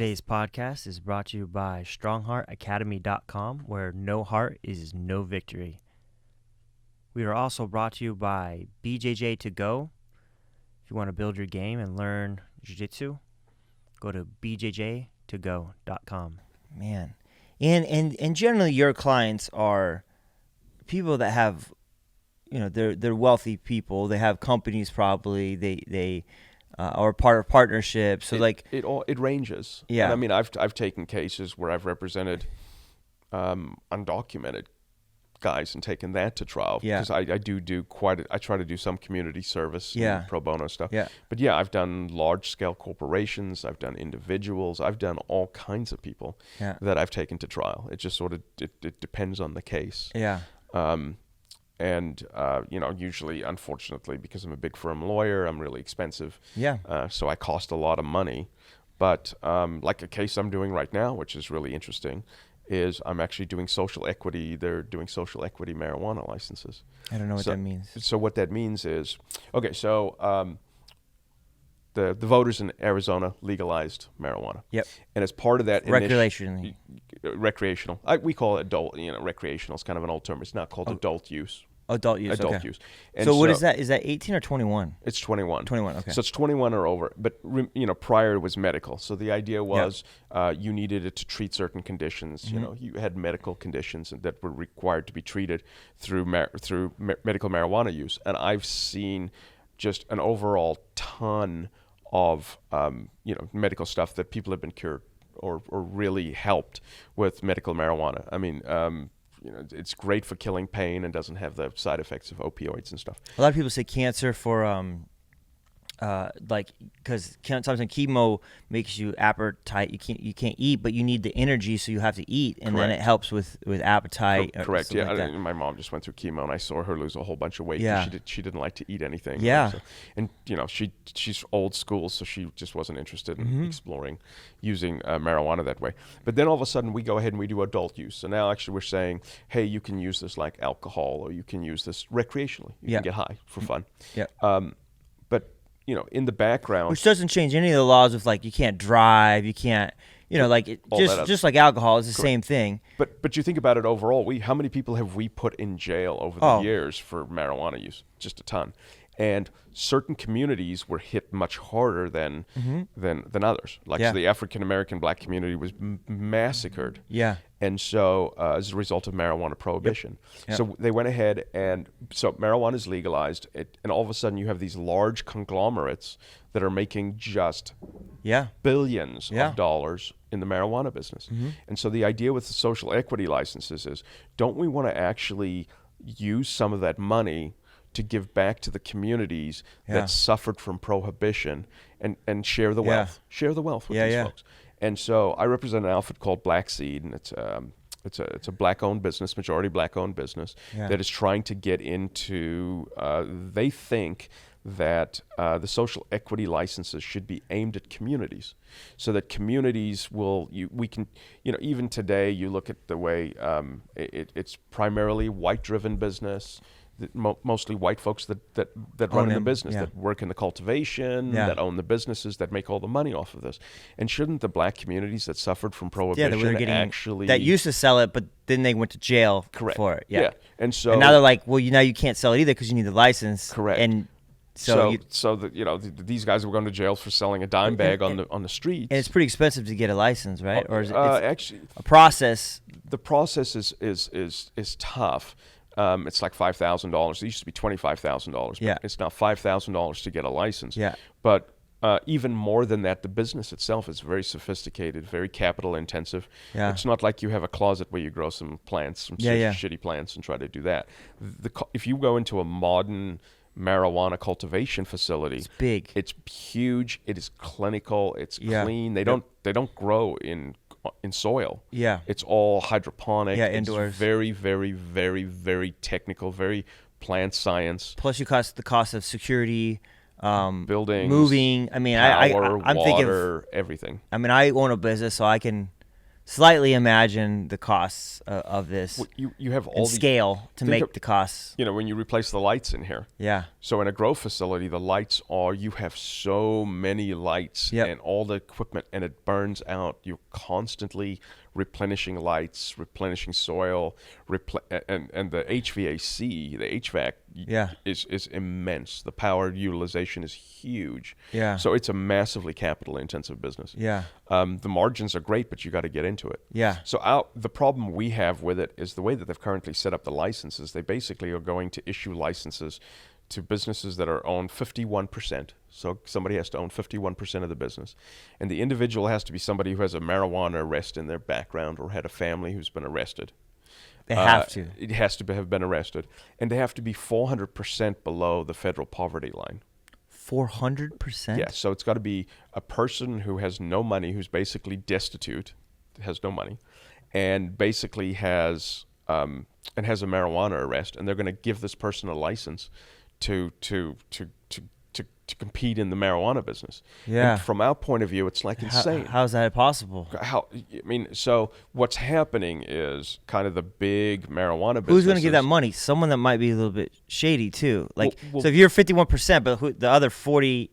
Today's podcast is brought to you by StrongHeartAcademy.com, where no heart is no victory. We are also brought to you by BJJ To Go. If you want to build your game and learn jiu-jitsu, go to bjjtogo.com. Man. And generally your clients are people that have, they're wealthy people. They have companies probably. They are part of partnerships. So it ranges. Yeah. And I mean, I've taken cases where I've represented undocumented guys and taken that to trial. Yeah. Because I try to do some community service, Yeah. pro bono stuff. Yeah. But yeah, I've done large scale corporations. I've done individuals. I've done all kinds of people that I've taken to trial. It just sort of it depends on the case. Yeah. Usually, unfortunately, because I'm a big firm lawyer, I'm really expensive. Yeah. So I cost a lot of money. But like a case I'm doing right now, which is really interesting, is I'm actually doing social equity. They're doing social equity marijuana licenses. I don't know what that means. So what that means is, the voters in Arizona legalized marijuana. Yep. And as part of that, Recreationally. recreational. We call it adult. Recreational is kind of an old term. It's not called adult use. Adult use. Adult okay. use. And so what is that? Is that 18 or 21? It's 21. 21. Okay. So it's 21 or over. But prior it was medical. So the idea was you needed it to treat certain conditions. Mm-hmm. You had medical conditions that were required to be treated through medical marijuana use. And I've seen just an overall ton of medical stuff that people have been cured or really helped with medical marijuana. I mean, it's great for killing pain and doesn't have the side effects of opioids and stuff. A lot of people say cancer for because sometimes chemo makes you appetite. You can't eat, but you need the energy, so you have to eat, and then it helps with appetite. Correct. Yeah. Like my mom just went through chemo, and I saw her lose a whole bunch of weight. Yeah. She didn't like to eat anything. Yeah. And she's old school, so she just wasn't interested in exploring using marijuana that way. But then all of a sudden we go ahead and we do adult use. So now actually we're saying, hey, you can use this like alcohol, or you can use this recreationally. You can get high for fun. Yeah. But in the background, which doesn't change any of the laws of you can't drive, you can't, just like alcohol is the same thing. But you think about it overall, how many people have we put in jail over the years for marijuana use? Just a ton. And certain communities were hit much harder than others. So the African American black community was massacred. Yeah. And so as a result of marijuana prohibition. Yep. So they went ahead so marijuana is legalized, and all of a sudden you have these large conglomerates that are making just billions of dollars in the marijuana business. Mm-hmm. And so the idea with the social equity licenses is, don't we want to actually use some of that money to give back to the communities that suffered from prohibition and share the wealth. Share the wealth with these folks. And so I represent an outfit called Black Seed, and it's a black-owned business, majority black-owned business that is trying to get into. They think that the social equity licenses should be aimed at communities, so that communities even today you look at the way it's primarily white-driven business. Mostly white folks that run the business, that work in the cultivation, that own the businesses, that make all the money off of this. And shouldn't the black communities that suffered from prohibition that used to sell it, but then they went to jail for it? Yeah. And now they're like, well, now you can't sell it either because you need the license. Correct. And these guys were going to jail for selling a dime bag on the streets. And it's pretty expensive to get a license, right? Or is it actually a process? The process is tough. It's like $5,000. It used to be $25,000. Yeah. It's now $5,000 to get a license. Yeah. But even more than that, the business itself is very sophisticated, very capital intensive. Yeah. It's not like you have a closet where you grow some plants, shitty plants, and try to do that. If you go into a modern marijuana cultivation facility, it's big. It's huge. It is clinical. It's clean. They don't grow in soil. Yeah. It's all hydroponic. Yeah, indoors. It's very, very, very, very technical, very plant science. Plus the cost of security, buildings, moving. I mean, power, I'm water, thinking everything. I mean, I own a business, so I can slightly imagine the costs of this. Well, you have all and these, scale to make the costs. When you replace the lights in here. Yeah. So in a grow facility, the lights you have so many lights and all the equipment, and it burns out. You're constantly replenishing lights, replenishing soil, and the HVAC, the HVAC is immense. The power utilization is huge. Yeah. So it's a massively capital intensive business. Yeah. The margins are great, but you got to get into it. Yeah. So the problem we have with it is the way that they've currently set up the licenses. They basically are going to issue licenses to businesses that are owned 51%. So somebody has to own 51% of the business. And the individual has to be somebody who has a marijuana arrest in their background or had a family who's been arrested. They have to. It has to have been arrested. And they have to be 400% below the federal poverty line. 400%? Yeah, so it's got to be a person who has no money, who's basically destitute, has no money, and basically has a marijuana arrest, and they're going to give this person a license to compete in the marijuana business. Yeah. And from our point of view, it's like insane. How is that possible? So what's happening is kind of the big marijuana business. Who's going to give that money? Someone that might be a little bit shady too. So if you're 51%, but the other 48%,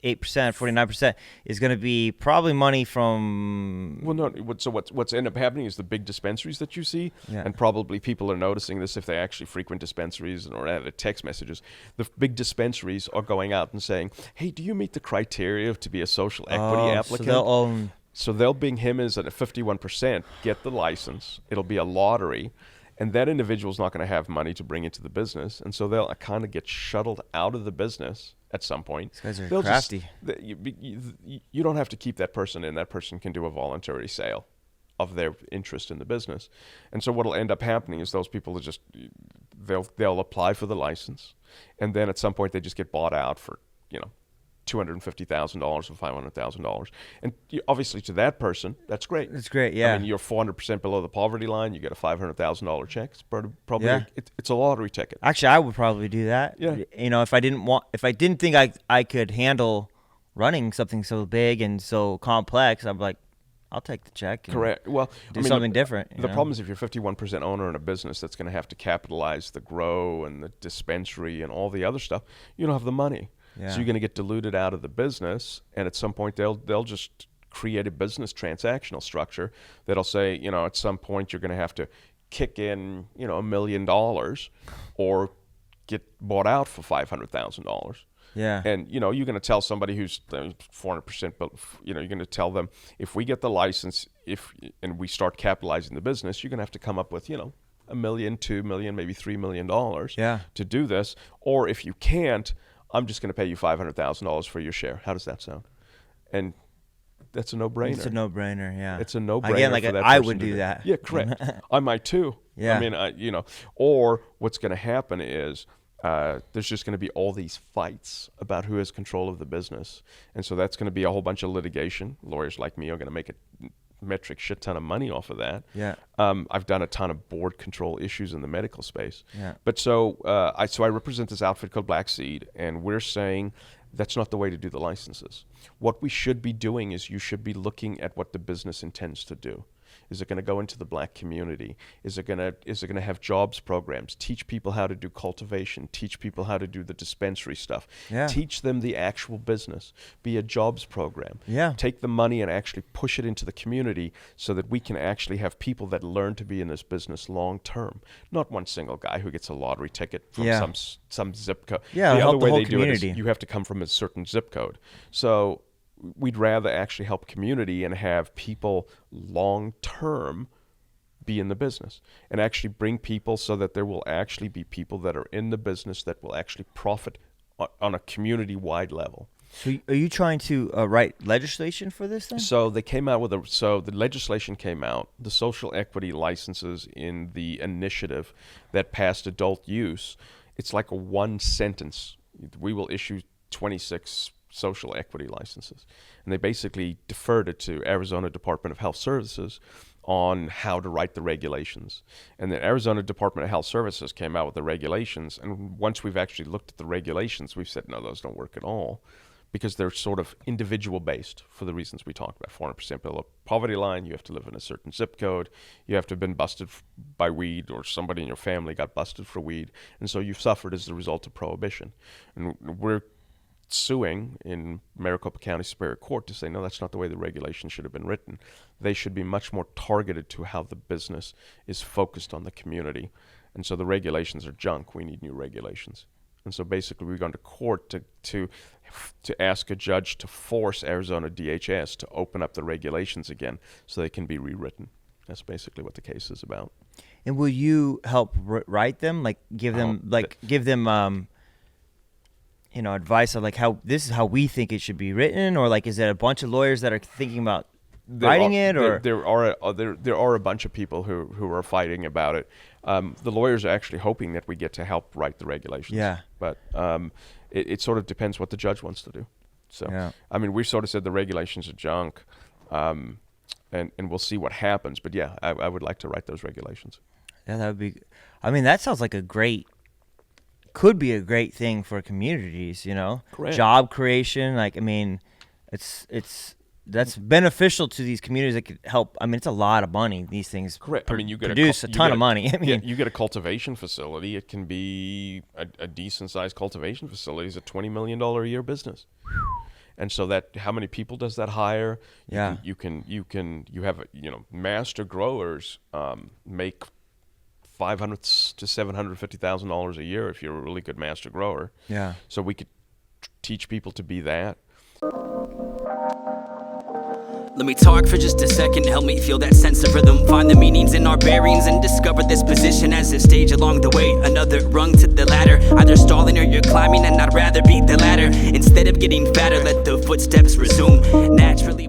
49% is going to be probably money from. Well, no. So what's end up happening is the big dispensaries that you see, Yeah. and probably people are noticing this if they actually frequent dispensaries or add text messages. The big dispensaries are going out and saying, "Hey, do you meet the criteria to be a social equity applicant?" So they'll own. So they'll bring him as at a 51%, get the license. It'll be a lottery, and that individual's not going to have money to bring into the business, and so they'll kind of get shuttled out of the business at some point. These guys are crafty. You don't have to keep that person in. That person can do a voluntary sale of their interest in the business. And so what'll end up happening is those people are just, they'll apply for the license, and then at some point they just get bought out for, $250,000 or $500,000. And obviously to that person, that's great. It's great, yeah. I mean, you're 400% below the poverty line. You get a $500,000 check. It's probably it's a lottery ticket. Actually, I would probably do that. Yeah. If I didn't think I could handle running something so big and so complex, I'm like, I'll take the check. Correct. Well, do something different. The problem is if you're 51% owner in a business that's going to have to capitalize the grow and the dispensary and all the other stuff, you don't have the money. Yeah. So you're going to get diluted out of the business, and at some point they'll just create a business transactional structure that'll say, at some point you're going to have to kick in, $1 million or get bought out for $500,000. Yeah. And, you're going to tell somebody who's 400%, but, you're going to tell them, if we get the license, and we start capitalizing the business, you're going to have to come up with, $1 million, $2 million, maybe $3 million to do this. Or if you can't, I'm just going to pay you $500,000 for your share. How does that sound? And that's a no-brainer. It's a no-brainer, yeah. It's a no-brainer. Again, like for that I person would to do that. Yeah, correct. I might too. Yeah. I mean, or what's going to happen is there's just going to be all these fights about who has control of the business. And so that's going to be a whole bunch of litigation. Lawyers like me are going to make a metric shit ton of money off of that. Yeah. I've done a ton of board control issues in the medical space. Yeah. But so I represent this outfit called Black Seed, and we're saying that's not the way to do the licenses. What we should be doing is you should be looking at what the business intends to do. Is it going to go into the black community? Is it going to have jobs programs? Teach people how to do cultivation. Teach people how to do the dispensary stuff. Yeah. Teach them the actual business. Be a jobs program. Yeah. Take the money and actually push it into the community so that we can actually have people that learn to be in this business long term. Not one single guy who gets a lottery ticket from some zip code. Yeah, the help other the way whole they do it is community. you have to come from a certain zip code. So we'd rather actually help community and have people long term be in the business and actually bring people so that there will actually be people that are in the business that will actually profit on a community-wide level. So are you trying to write legislation for this then? So they came out with so the legislation came out, the social equity licenses in the initiative that passed adult use. It's like a one sentence. We will issue 26 social equity licenses. And they basically deferred it to Arizona Department of Health Services on how to write the regulations. And the Arizona Department of Health Services came out with the regulations. And once we've actually looked at the regulations, we've said, no, those don't work at all. because they're sort of individual based for the reasons we talked about. 400% below poverty line, you have to live in a certain zip code, you have to have been busted by weed, or somebody in your family got busted for weed, and so you've suffered as a result of prohibition. And we're suing in Maricopa County Superior Court to say, no, that's not the way the regulation should have been written. They should be much more targeted to how the business is focused on the community. And so the regulations are junk. We need new regulations. And so basically we've gone to court to ask a judge to force Arizona DHS to open up the regulations again so they can be rewritten. That's basically what the case is about. And will you help write them? Like give them advice of like how this is how we think it should be written, or like is it a bunch of lawyers that are thinking about writing it, or there are a bunch of people who are fighting about it. The lawyers are actually hoping that we get to help write the regulations. Yeah. But it sort of depends what the judge wants to do. So yeah. I mean, we've sort of said the regulations are junk, and we'll see what happens. But yeah, I would like to write those regulations. Yeah, that would be. I mean, that sounds like could be a great thing for communities. Correct. Job creation. Like, I mean, that's beneficial to these communities that could help. I mean, it's a lot of money. These things correct. I mean, you produce a ton of money. I mean, you get a cultivation facility. It can be a decent sized cultivation facility. Is a $20 million a year business. And so how many people does that hire? Yeah. You have master growers make $500,000 to $750,000 a year if you're a really good master grower. Yeah. So we could teach people to be that. Let me talk for just a second, help me feel that sense of rhythm. Find the meanings in our bearings and discover this position as a stage along the way. Another rung to the ladder, either stalling or you're climbing, and I'd rather be the latter. Instead of getting fatter, let the footsteps resume naturally.